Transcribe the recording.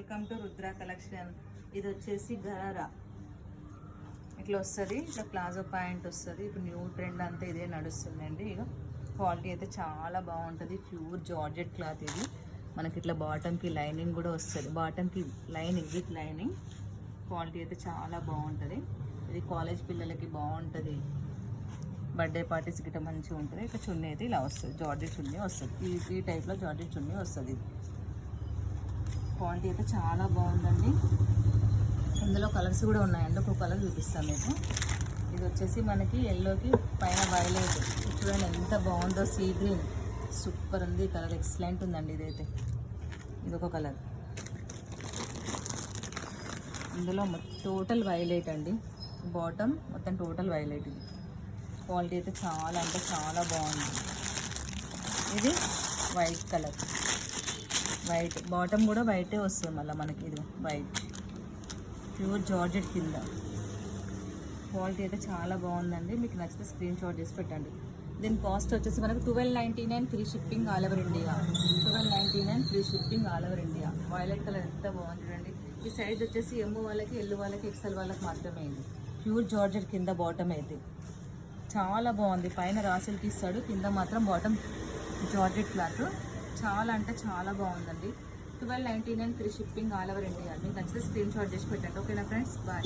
Welcome to Rudra collection. ఇది వచ్చేసి గరారా ఇట్లా వస్తుంది, ఇట్లా ప్లాజో ప్యాంట్ వస్తుంది. ఇప్పుడు న్యూ ట్రెండ్ అంతా ఇదే నడుస్తుందండి. ఇక క్వాలిటీ అయితే చాలా బాగుంటుంది. ప్యూర్ జార్జెట్ క్లాత్ ఇది. మనకి ఇట్లా బాటమ్కి లైనింగ్ కూడా వస్తుంది, బాటమ్కి లైనింగ్ విత్ లైనింగ్. క్వాలిటీ అయితే చాలా బాగుంటుంది. ఇది కాలేజ్ పిల్లలకి బాగుంటుంది, బర్త్డే పార్టీస్ గిట్ట మంచిగా ఉంటుంది. ఇక చున్నీ అయితే ఇలా వస్తుంది, జార్జెట్ చున్నీ వస్తుంది. ఈ టైప్లో జార్జెట్ చున్నీ వస్తుంది. క్వాలిటీ అయితే చాలా బాగుందండి. ఇందులో కలర్స్ కూడా ఉన్నాయండి, ఒక కలర్ చూపిస్తాను మీకు. ఇది వచ్చేసి మనకి ఎల్లోకి పైన వైలెట్, చూడండి ఎంత బాగుందో, సీ గ్రీన్, సూపర్ ఉంది కలర్, ఎక్సలెంట్ ఉందండి. ఇదైతే ఇదొక కలర్. ఇందులో టోటల్ వైలెట్ అండి, బాటమ్ మొత్తం టోటల్ వైలెట్. ఇది క్వాలిటీ అయితే చాలా అంటే చాలా బాగుంది. ఇది వైట్ కలర్, వైట్ బాటమ్ కూడా వైటే వస్తుంది మళ్ళీ మనకి. ఇది వైట్ ప్యూర్ జార్జెట్ కింద. క్వాలిటీ అయితే చాలా బాగుందండి. మీకు నచ్చితే స్క్రీన్ షాట్ చేసి పెట్టండి. దీని కాస్ట్ వచ్చేసి మనకు 1299 free shipping all over India. 1299 free shipping all over India. Violet colour ఎంత బాగుంది చూడండి. ఈ సైజ్ వచ్చేసి ఎమ్ వాళ్ళకి, ఎల్ వాళ్ళకి, ఎక్సెల్ వాళ్ళకి మాత్రమే. ఇది ప్యూర్ జార్జెట్ కింద బాటమ్ అయితే చాలా బాగుంది. పైన రాసులకి ఇస్తాడు, కింద మాత్రం బాటమ్ జార్జెట్ క్లాత్. చాలా అంటే చాలా బాగుందండి. 1299 free shipping all over India. మీకు నచ్చితే స్క్రీన్ షాట్ చేసి పెట్టండి. ఓకేనా ఫ్రెండ్స్, బాయ్.